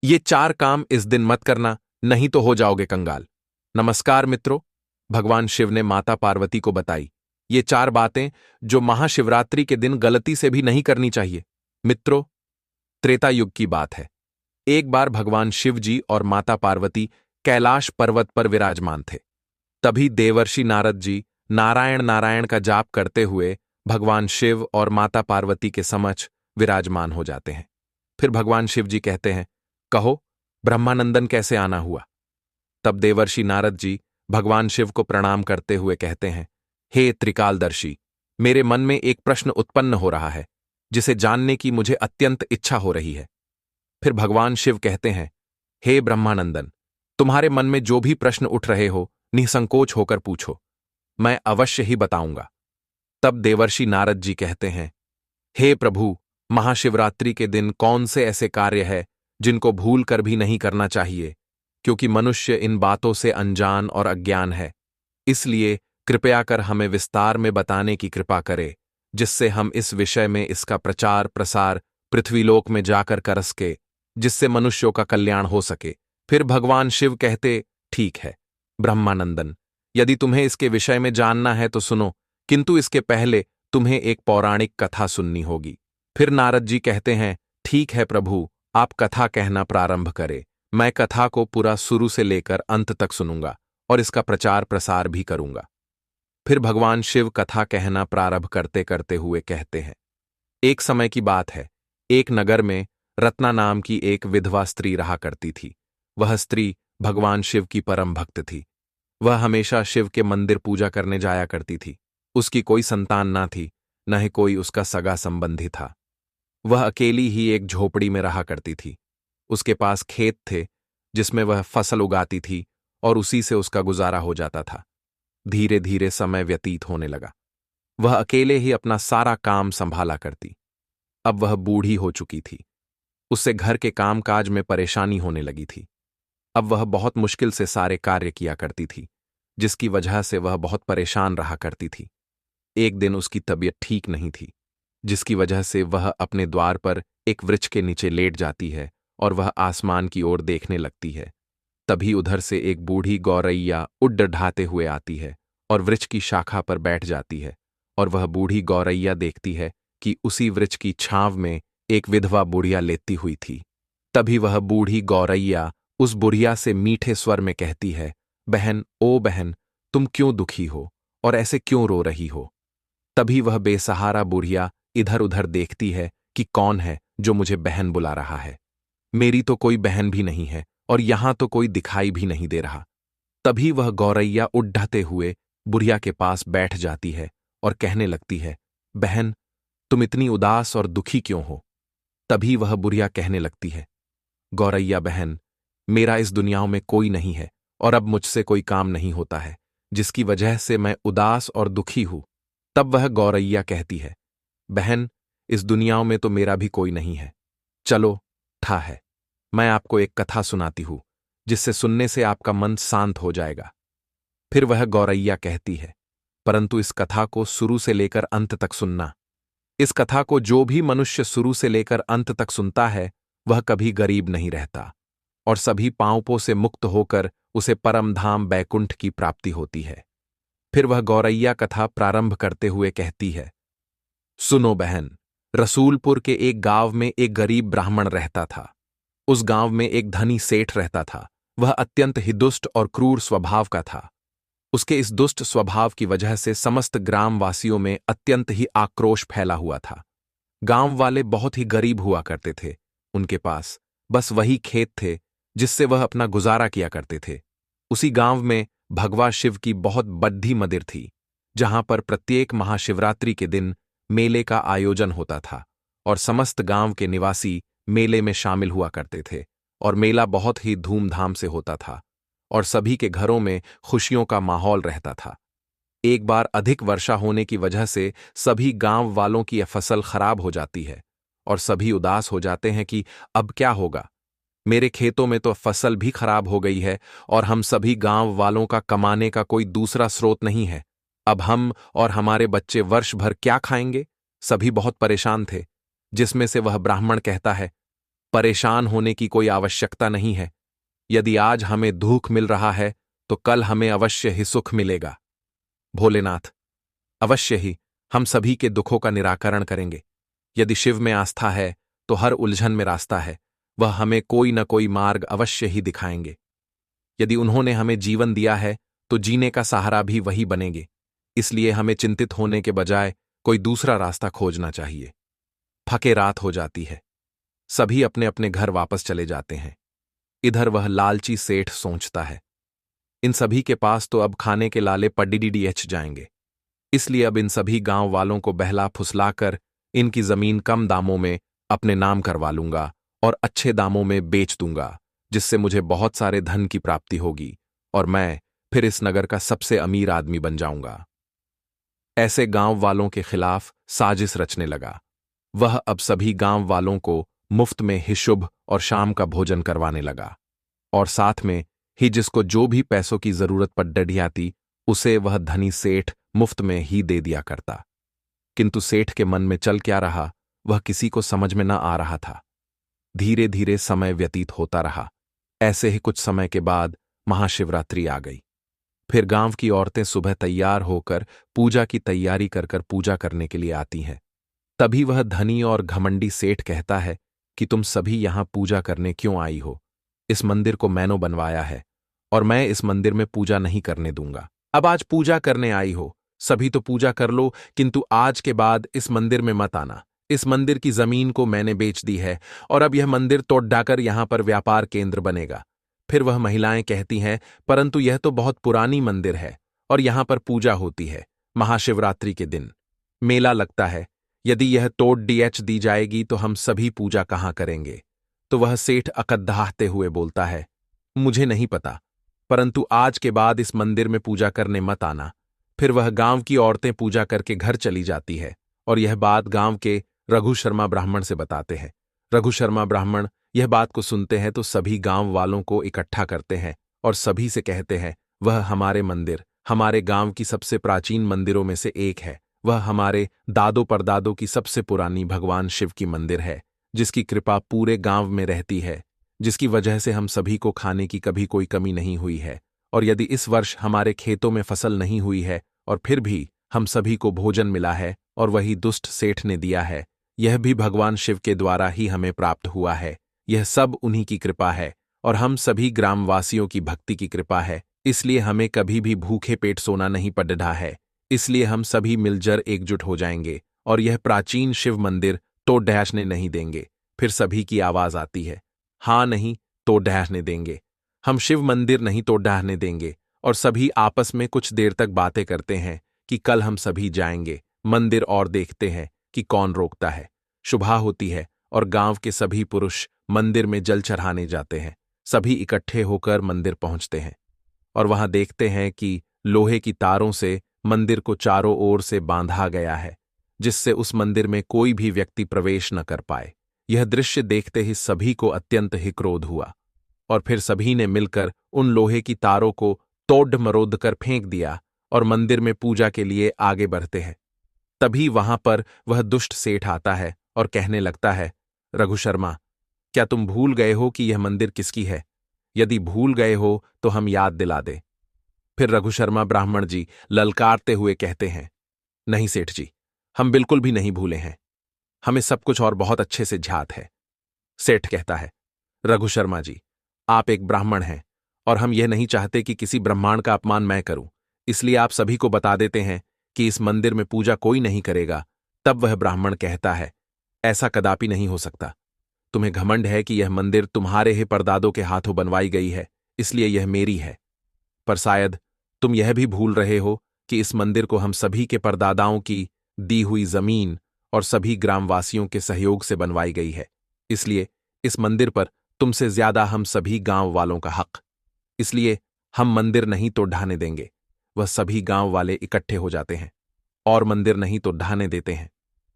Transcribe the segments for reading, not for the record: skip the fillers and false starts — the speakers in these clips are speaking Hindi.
ये 4 काम इस दिन मत करना, नहीं तो हो जाओगे कंगाल। नमस्कार मित्रों, भगवान शिव ने माता पार्वती को बताई ये 4 बातें जो महाशिवरात्रि के दिन गलती से भी नहीं करनी चाहिए। मित्रों, त्रेता युग की बात है। एक बार भगवान शिव जी और माता पार्वती कैलाश पर्वत पर विराजमान थे। तभी देवर्षि नारद जी नारायण नारायण का जाप करते हुए भगवान शिव और माता पार्वती के समक्ष विराजमान हो जाते हैं। फिर भगवान शिव जी कहते हैं, कहो ब्रह्मानंदन कैसे आना हुआ। तब देवर्षि नारद जी भगवान शिव को प्रणाम करते हुए कहते हैं, हे त्रिकालदर्शी, मेरे मन में एक प्रश्न उत्पन्न हो रहा है जिसे जानने की मुझे अत्यंत इच्छा हो रही है। फिर भगवान शिव कहते हैं, हे ब्रह्मानंदन, तुम्हारे मन में जो भी प्रश्न उठ रहे हो निसंकोच होकर पूछो, मैं अवश्य ही बताऊंगा। तब देवर्षि नारद जी कहते हैं, हे प्रभु, महाशिवरात्रि के दिन कौन से ऐसे कार्य है जिनको भूल कर भी नहीं करना चाहिए, क्योंकि मनुष्य इन बातों से अनजान और अज्ञान है। इसलिए कृपया कर हमें विस्तार में बताने की कृपा करे, जिससे हम इस विषय में इसका प्रचार प्रसार पृथ्वीलोक में जाकर कर सके, जिससे मनुष्यों का कल्याण हो सके। फिर भगवान शिव कहते, ठीक है ब्रह्मानंदन, यदि तुम्हें इसके विषय में जानना है तो सुनो, किंतु इसके पहले तुम्हें एक पौराणिक कथा सुननी होगी। फिर नारद जी कहते हैं, ठीक है प्रभु, आप कथा कहना प्रारंभ करें। मैं कथा को पूरा शुरू से लेकर अंत तक सुनूंगा और इसका प्रचार प्रसार भी करूंगा। फिर भगवान शिव कथा कहना प्रारंभ करते करते हुए कहते हैं, एक समय की बात है, एक नगर में रत्ना नाम की एक विधवा स्त्री रहा करती थी। वह स्त्री भगवान शिव की परम भक्त थी। वह हमेशा शिव के मंदिर पूजा करने जाया करती थी। उसकी कोई संतान ना थी, न ही कोई उसका सगा संबंधी था। वह अकेली ही एक झोपड़ी में रहा करती थी। उसके पास खेत थे जिसमें वह फसल उगाती थी और उसी से उसका गुजारा हो जाता था। धीरे धीरे समय व्यतीत होने लगा। वह अकेले ही अपना सारा काम संभाला करती। अब वह बूढ़ी हो चुकी थी। उससे घर के कामकाज में परेशानी होने लगी थी। अब वह बहुत मुश्किल से सारे कार्य किया करती थी, जिसकी वजह से वह बहुत परेशान रहा करती थी। एक दिन उसकी तबीयत ठीक नहीं थी, जिसकी वजह से वह अपने द्वार पर एक वृक्ष के नीचे लेट जाती है और वह आसमान की ओर देखने लगती है। तभी उधर से एक बूढ़ी गौरैया उड्ड ढाते हुए आती है और वृक्ष की शाखा पर बैठ जाती है। और वह बूढ़ी गौरैया देखती है कि उसी वृक्ष की छांव में एक विधवा बुढ़िया लेटी हुई थी। तभी वह बूढ़ी गौरैया उस बुढ़िया से मीठे स्वर में कहती है, बहन, ओ बहन, तुम क्यों दुखी हो और ऐसे क्यों रो रही हो। तभी वह बेसहारा बुढ़िया इधर उधर देखती है कि कौन है जो मुझे बहन बुला रहा है। मेरी तो कोई बहन भी नहीं है और यहां तो कोई दिखाई भी नहीं दे रहा। तभी वह गौरैया उड्ढते हुए बुढ़िया के पास बैठ जाती है और कहने लगती है, बहन, तुम इतनी उदास और दुखी क्यों हो। तभी वह बुढ़िया कहने लगती है, गौरैया बहन, मेरा इस दुनिया में कोई नहीं है और अब मुझसे कोई काम नहीं होता है, जिसकी वजह से मैं उदास और दुखी हूं। तब वह गौरैया कहती है, बहन, इस दुनिया में तो मेरा भी कोई नहीं है। चलो ठा है, मैं आपको एक कथा सुनाती हूं, जिससे सुनने से आपका मन शांत हो जाएगा। फिर वह गौरैया कहती है, परंतु इस कथा को शुरू से लेकर अंत तक सुनना। इस कथा को जो भी मनुष्य शुरू से लेकर अंत तक सुनता है, वह कभी गरीब नहीं रहता और सभी पांपों से मुक्त होकर उसे परम धाम बैकुंठ की प्राप्ति होती है। फिर वह गौरैया कथा प्रारंभ करते हुए कहती है, सुनो बहन, रसूलपुर के एक गांव में एक गरीब ब्राह्मण रहता था। उस गांव में एक धनी सेठ रहता था। वह अत्यंत ही दुष्ट और क्रूर स्वभाव का था। उसके इस दुष्ट स्वभाव की वजह से समस्त ग्रामवासियों में अत्यंत ही आक्रोश फैला हुआ था। गांव वाले बहुत ही गरीब हुआ करते थे। उनके पास बस वही खेत थे जिससे वह अपना गुजारा किया करते थे। उसी गांव में भगवा शिव की बहुत बड्ढी मंदिर थी, जहां पर प्रत्येक महाशिवरात्रि के दिन मेले का आयोजन होता था और समस्त गांव के निवासी मेले में शामिल हुआ करते थे और मेला बहुत ही धूमधाम से होता था और सभी के घरों में खुशियों का माहौल रहता था। एक बार अधिक वर्षा होने की वजह से सभी गांव वालों की फसल खराब हो जाती है और सभी उदास हो जाते हैं कि अब क्या होगा। मेरे खेतों में तो फसल भी खराब हो गई है और हम सभी गांव वालों का कमाने का कोई दूसरा स्रोत नहीं है। अब हम और हमारे बच्चे वर्ष भर क्या खाएंगे। सभी बहुत परेशान थे, जिसमें से वह ब्राह्मण कहता है, परेशान होने की कोई आवश्यकता नहीं है। यदि आज हमें दुख मिल रहा है तो कल हमें अवश्य ही सुख मिलेगा। भोलेनाथ, अवश्य ही हम सभी के दुखों का निराकरण करेंगे। यदि शिव में आस्था है तो हर उलझन में रास्ता है। वह हमें कोई न कोई मार्ग अवश्य ही दिखाएंगे। यदि उन्होंने हमें जीवन दिया है तो जीने का सहारा भी वही बनेंगे। इसलिए हमें चिंतित होने के बजाय कोई दूसरा रास्ता खोजना चाहिए। फके रात हो जाती है। सभी अपने अपने घर वापस चले जाते हैं। इधर वह लालची सेठ सोचता है, इन सभी के पास तो अब खाने के लाले पडीडीएच जाएंगे। इसलिए अब इन सभी गांव वालों को बहला फुसलाकर इनकी जमीन कम दामों में अपने नाम करवा लूंगा और अच्छे दामों में बेच दूंगा, जिससे मुझे बहुत सारे धन की प्राप्ति होगी और मैं फिर इस नगर का सबसे अमीर आदमी बन जाऊंगा। ऐसे गांव वालों के खिलाफ साजिश रचने लगा। वह अब सभी गांव वालों को मुफ्त में ही शुभ और शाम का भोजन करवाने लगा और साथ में ही जिसको जो भी पैसों की जरूरत पड़ डढ़ियाती उसे वह धनी सेठ मुफ्त में ही दे दिया करता। किंतु सेठ के मन में चल क्या रहा वह किसी को समझ में न आ रहा था। धीरे धीरे समय व्यतीत होता रहा। ऐसे ही कुछ समय के बाद महाशिवरात्रि आ गई। फिर गांव की औरतें सुबह तैयार होकर पूजा की तैयारी कर पूजा करने के लिए आती हैं। तभी वह धनी और घमंडी सेठ कहता है कि तुम सभी यहां पूजा करने क्यों आई हो? इस मंदिर को मैंने बनवाया है और मैं इस मंदिर में पूजा नहीं करने दूंगा। अब आज पूजा करने आई हो, सभी तो पूजा कर लो, किंतु आज के बाद इस मंदिर में मत आना। इस मंदिर की जमीन को मैंने बेच दी है और अब यह मंदिर तोड़ डाकर यहां पर व्यापार केंद्र बनेगा। फिर वह महिलाएं कहती हैं, परंतु यह तो बहुत पुरानी मंदिर है और यहां पर पूजा होती है। महाशिवरात्रि के दिन मेला लगता है। यदि यह तोड़ डीएच दी जाएगी तो हम सभी पूजा कहां करेंगे? तो वह सेठ अकद्दाहते हुए बोलता है, मुझे नहीं पता, परंतु आज के बाद इस मंदिर में पूजा करने मत आना। फिर वह गांव की औरतें पूजा करके घर चली जाती है और यह बात गांव के रघु शर्मा ब्राह्मण से बताते हैं। रघु शर्मा ब्राह्मण यह बात को सुनते हैं तो सभी गांव वालों को इकट्ठा करते हैं और सभी से कहते हैं, वह हमारे मंदिर हमारे गांव की सबसे प्राचीन मंदिरों में से एक है। वह हमारे दादों परदादों की सबसे पुरानी भगवान शिव की मंदिर है, जिसकी कृपा पूरे गांव में रहती है, जिसकी वजह से हम सभी को खाने की कभी कोई कमी नहीं हुई है। और यदि इस वर्ष हमारे खेतों में फसल नहीं हुई है और फिर भी हम सभी को भोजन मिला है और वही दुष्ट सेठ ने दिया है, यह भी भगवान शिव के द्वारा ही हमें प्राप्त हुआ है। यह सब उन्हीं की कृपा है और हम सभी ग्रामवासियों की भक्ति की कृपा है। इसलिए हमें कभी भी भूखे पेट सोना नहीं पड़ है। इसलिए हम सभी मिलकर एकजुट हो जाएंगे और यह प्राचीन शिव मंदिर तोड़ डहने नहीं देंगे। फिर सभी की आवाज आती है, हाँ नहीं तोड़ डहने देंगे, हम शिव मंदिर नहीं तोड़ डहने देंगे। और सभी आपस में कुछ देर तक बातें करते हैं कि कल हम सभी जाएंगे मंदिर और देखते हैं कि कौन रोकता है। सुबह होती है और गांव के सभी पुरुष मंदिर में जल चढ़ाने जाते हैं। सभी इकट्ठे होकर मंदिर पहुंचते हैं और वहां देखते हैं कि लोहे की तारों से मंदिर को चारों ओर से बांधा गया है, जिससे उस मंदिर में कोई भी व्यक्ति प्रवेश न कर पाए। यह दृश्य देखते ही सभी को अत्यंत ही क्रोध हुआ और फिर सभी ने मिलकर उन लोहे की तारों को तोड़ मरोड़ कर फेंक दिया और मंदिर में पूजा के लिए आगे बढ़ते हैं। तभी वहां पर वह दुष्ट सेठ आता है और कहने लगता है, रघु शर्मा, क्या तुम भूल गए हो कि यह मंदिर किसकी है? यदि भूल गए हो तो हम याद दिला दे। फिर रघु शर्मा ब्राह्मण जी ललकारते हुए कहते हैं, नहीं सेठ जी, हम बिल्कुल भी नहीं भूले हैं, हमें सब कुछ और बहुत अच्छे से ध्यात है। सेठ कहता है, रघु शर्मा जी, आप एक ब्राह्मण हैं और हम यह नहीं चाहते कि किसी ब्राह्मण का अपमान मैं करूं, इसलिए आप सभी को बता देते हैं कि इस मंदिर में पूजा कोई नहीं करेगा। तब वह ब्राह्मण कहता है, ऐसा कदापि नहीं हो सकता। तुम्हें घमंड है कि यह मंदिर तुम्हारे ही परदादों के हाथों बनवाई गई है, इसलिए यह मेरी है। पर शायद तुम यह भी भूल रहे हो कि इस मंदिर को हम सभी के परदादाओं की दी हुई जमीन और सभी ग्रामवासियों के सहयोग से बनवाई गई है। इसलिए इस मंदिर पर तुमसे ज्यादा हम सभी गांव वालों का हक, इसलिए हम मंदिर नहीं तो ढाने देंगे। वह सभी गांव वाले इकट्ठे हो जाते हैं और मंदिर नहीं तो ढाने देते हैं।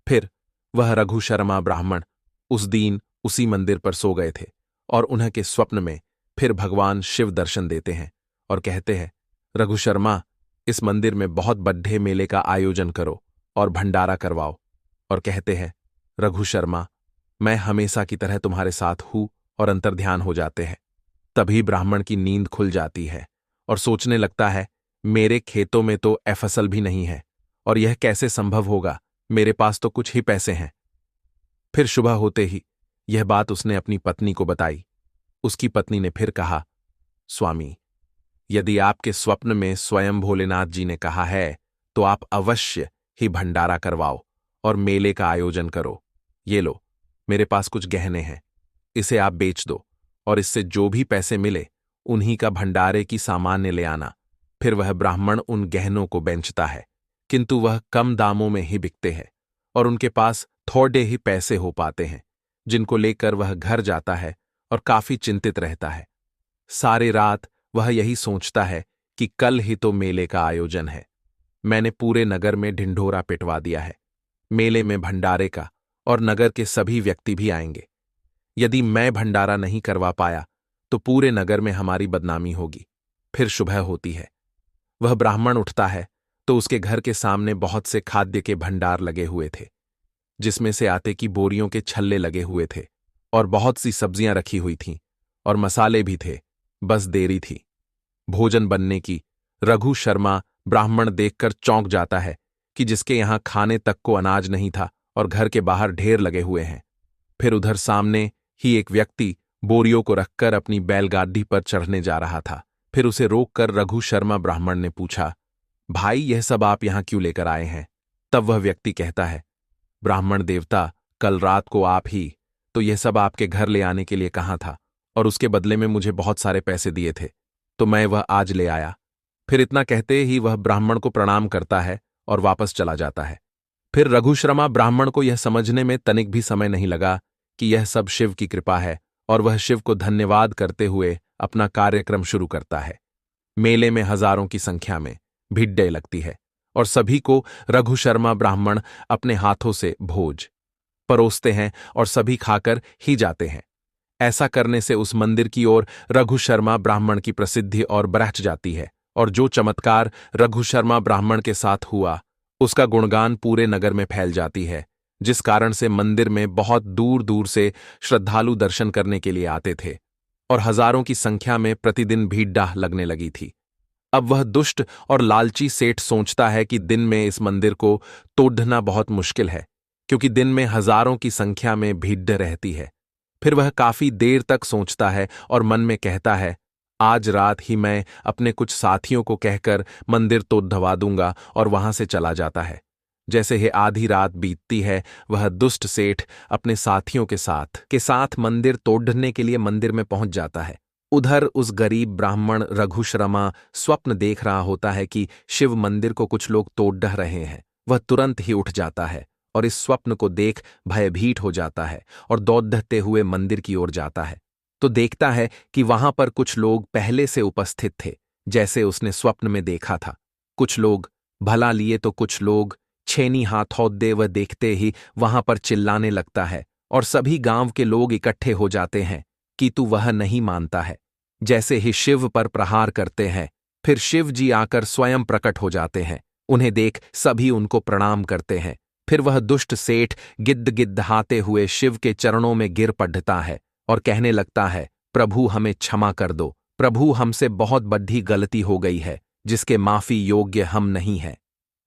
फिर वह रघु शर्मा ब्राह्मण उस दिन उसी मंदिर पर सो गए थे और उन्हें के स्वप्न में फिर भगवान शिव दर्शन देते हैं और कहते हैं, रघु शर्मा, इस मंदिर में बहुत बड्ढे मेले का आयोजन करो और भंडारा करवाओ। और कहते हैं, रघु शर्मा, मैं हमेशा की तरह तुम्हारे साथ हूं और अंतर्ध्यान हो जाते हैं। तभी ब्राह्मण की नींद खुल जाती है और सोचने लगता है, मेरे खेतों में तो फसल भी नहीं है और यह कैसे संभव होगा, मेरे पास तो कुछ ही पैसे हैं। फिर सुबह होते ही यह बात उसने अपनी पत्नी को बताई। उसकी पत्नी ने फिर कहा, स्वामी, यदि आपके स्वप्न में स्वयं भोलेनाथ जी ने कहा है तो आप अवश्य ही भंडारा करवाओ और मेले का आयोजन करो। ये लो, मेरे पास कुछ गहने हैं, इसे आप बेच दो और इससे जो भी पैसे मिले उन्हीं का भंडारे की सामान्य ले आना। फिर वह ब्राह्मण उन गहनों को बेचता है, किंतु वह कम दामों में ही बिकते हैं और उनके पास थोड़े ही पैसे हो पाते हैं, जिनको लेकर वह घर जाता है और काफी चिंतित रहता है। सारी रात वह यही सोचता है कि कल ही तो मेले का आयोजन है। मैंने पूरे नगर में ढिंढोरा पिटवा दिया है। मेले में भंडारे का और नगर के सभी व्यक्ति भी आएंगे। यदि मैं भंडारा नहीं करवा पाया तो पूरे नगर में हमारी बदनामी होगी। फिर सुबह होती है। वह ब्राह्मण उठता है तो उसके घर के सामने बहुत से खाद्य के भंडार लगे हुए थे, जिसमें से आटे की बोरियों के छल्ले लगे हुए थे और बहुत सी सब्जियां रखी हुई थीं और मसाले भी थे। बस देरी थी भोजन बनने की। रघु शर्मा ब्राह्मण देखकर चौंक जाता है कि जिसके यहां खाने तक को अनाज नहीं था और घर के बाहर ढेर लगे हुए हैं। फिर उधर सामने ही एक व्यक्ति बोरियों को रखकर अपनी बैलगाड़ी पर चढ़ने जा रहा था। फिर उसे रोककर रघु शर्मा ब्राह्मण ने पूछा, भाई, यह सब आप यहां क्यों लेकर आए हैं? तब वह व्यक्ति कहता है, ब्राह्मण देवता, कल रात को आप ही तो यह सब आपके घर ले आने के लिए कहा था और उसके बदले में मुझे बहुत सारे पैसे दिए थे, तो मैं वह आज ले आया। फिर इतना कहते ही वह ब्राह्मण को प्रणाम करता है और वापस चला जाता है। फिर रघु शर्मा ब्राह्मण को यह समझने में तनिक भी समय नहीं लगा कि यह सब शिव की कृपा है और वह शिव को धन्यवाद करते हुए अपना कार्यक्रम शुरू करता है। मेले में हजारों की संख्या में भिड्डें लगती है और सभी को रघु शर्मा ब्राह्मण अपने हाथों से भोज परोसते हैं और सभी खाकर ही जाते हैं। ऐसा करने से उस मंदिर की ओर रघु शर्मा ब्राह्मण की प्रसिद्धि और बढ़ जाती है और जो चमत्कार रघु शर्मा ब्राह्मण के साथ हुआ उसका गुणगान पूरे नगर में फैल जाती है, जिस कारण से मंदिर में बहुत दूर दूर से श्रद्धालु दर्शन करने के लिए आते थे और हजारों की संख्या में प्रतिदिन भीड़ लगने लगी थी। अब वह दुष्ट और लालची सेठ सोचता है कि दिन में इस मंदिर को तोड़ना बहुत मुश्किल है, क्योंकि दिन में हजारों की संख्या में भीड़ रहती है। फिर वह काफी देर तक सोचता है और मन में कहता है, आज रात ही मैं अपने कुछ साथियों को कहकर मंदिर तोड़वा दूंगा और वहां से चला जाता है। जैसे ही आधी रात बीतती है, वह दुष्ट सेठ अपने साथियों के साथ मंदिर तोड़ने के लिए मंदिर में पहुंच जाता है। उधर उस गरीब ब्राह्मण रघु शर्मा स्वप्न देख रहा होता है कि शिव मंदिर को कुछ लोग तोड़ रहे हैं। वह तुरंत ही उठ जाता है और इस स्वप्न को देख भयभीत हो जाता है और दौड़ते हुए मंदिर की ओर जाता है तो देखता है कि वहां पर कुछ लोग पहले से उपस्थित थे, जैसे उसने स्वप्न में देखा था। कुछ लोग भला लिए तो कुछ लोग छेनी हाथौदे व देखते ही वहां पर चिल्लाने लगता है और सभी गांव के लोग इकट्ठे हो जाते हैं कि तू वह नहीं मानता है। जैसे ही शिव पर प्रहार करते हैं, फिर शिव जी आकर स्वयं प्रकट हो जाते हैं। उन्हें देख सभी उनको प्रणाम करते हैं। फिर वह दुष्ट सेठ गिद्दहाते हुए शिव के चरणों में गिर पड़ता है और कहने लगता है, प्रभु हमें क्षमा कर दो, प्रभु हमसे बहुत बड़ी गलती हो गई है जिसके माफी योग्य हम नहीं हैं,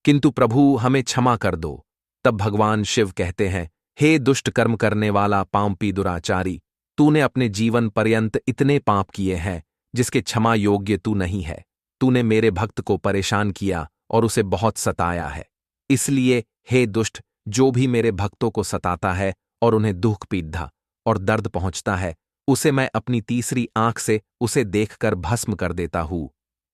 किंतु प्रभु हमें क्षमा कर दो। तब भगवान शिव कहते हैं, हे दुष्ट कर्म करने वाला पापी दुराचारी, तूने अपने जीवन पर्यंत इतने पाप किए हैं जिसके क्षमा योग्य तू नहीं है। तूने मेरे भक्त को परेशान किया और उसे बहुत सताया है। इसलिए हे दुष्ट, जो भी मेरे भक्तों को सताता है और उन्हें दुख पीड़ा और दर्द पहुंचता है, उसे मैं अपनी तीसरी आंख से उसे देखकर भस्म कर देता हूं।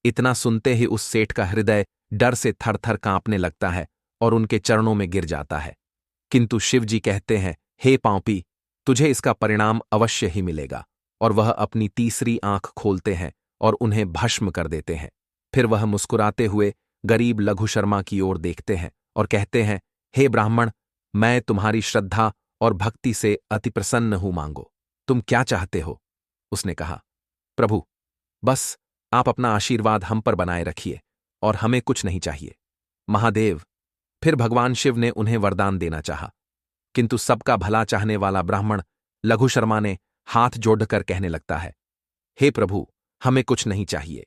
इतना सुनते ही उस सेठ का हृदय डर से थर-थर कांपने लगता है और उनके चरणों में गिर जाता है। किंतु शिवजी कहते हैं, हे पापी, तुझे इसका परिणाम अवश्य ही मिलेगा। और वह अपनी तीसरी आंख खोलते हैं और उन्हें भस्म कर देते हैं। फिर वह मुस्कुराते हुए गरीब लघु शर्मा की ओर देखते हैं और कहते हैं, हे ब्राह्मण, मैं तुम्हारी श्रद्धा और भक्ति से अति प्रसन्न हूं, मांगो, तुम क्या चाहते हो? उसने कहा, प्रभु, बस आप अपना आशीर्वाद हम पर बनाए रखिए और हमें कुछ नहीं चाहिए। महादेव। फिर भगवान शिव ने उन्हें वरदान देना चाहा। किंतु सबका भला चाहने वाला ब्राह्मण लघु शर्मा ने हाथ जोड़कर कहने लगता है, हे प्रभु, हमें कुछ नहीं चाहिए।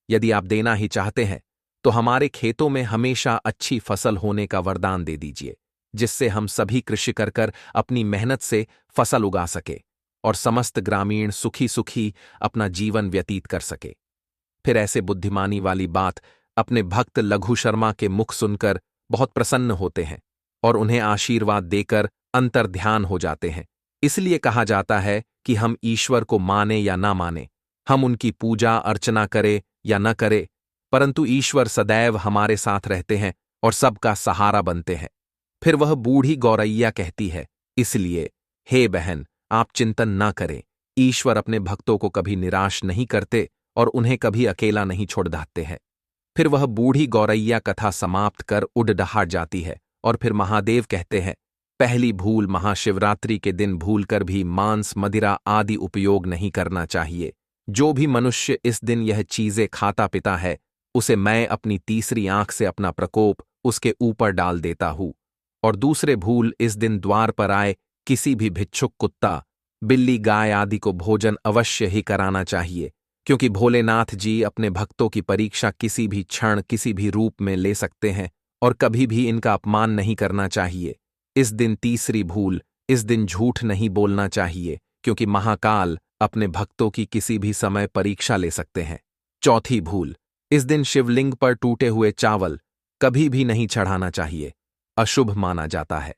यदि आप देना ही चाहते हैं तो हमारे खेतों में हमेशा अच्छी फसल होने का वरदान दे दीजिए, जिससे हम सभी कृषि कर अपनी मेहनत से फसल उगा सके और समस्त ग्रामीण सुखी सुखी अपना जीवन व्यतीत कर सके। फिर ऐसे बुद्धिमानी वाली बात अपने भक्त लघु शर्मा के मुख सुनकर बहुत प्रसन्न होते हैं और उन्हें आशीर्वाद देकर अंतर्ध्यान हो जाते हैं। इसलिए कहा जाता है कि हम ईश्वर को माने या ना माने, हम उनकी पूजा अर्चना करें या न करें, परंतु ईश्वर सदैव हमारे साथ रहते हैं और सबका सहारा बनते हैं। फिर वह बूढ़ी गौरैया कहती है, इसलिए हे बहन, आप चिंतन ना करें, ईश्वर अपने भक्तों को कभी निराश नहीं करते और उन्हें कभी अकेला नहीं छोड़ देते हैं। फिर वह बूढ़ी गौरैया कथा समाप्त कर उड़ डहार जाती है और फिर महादेव कहते हैं, पहली भूल, महाशिवरात्रि के दिन भूलकर भी मांस मदिरा आदि उपयोग नहीं करना चाहिए। जो भी मनुष्य इस दिन यह चीजें खाता पीता है, उसे मैं अपनी तीसरी आंख से अपना प्रकोप उसके ऊपर डाल देता हूं। और दूसरे भूल, इस दिन द्वार पर आए किसी भी भिक्षुक कुत्ता, बिल्ली, गाय आदि को भोजन अवश्य ही कराना चाहिए, क्योंकि भोलेनाथ जी अपने भक्तों की परीक्षा किसी भी क्षण किसी भी रूप में ले सकते हैं और कभी भी इनका अपमान नहीं करना चाहिए। इस दिन तीसरी भूल, इस दिन झूठ नहीं बोलना चाहिए, क्योंकि महाकाल अपने भक्तों की किसी भी समय परीक्षा ले सकते हैं। चौथी भूल, इस दिन शिवलिंग पर टूटे हुए चावल कभी भी नहीं चढ़ाना चाहिए, अशुभ माना जाता है।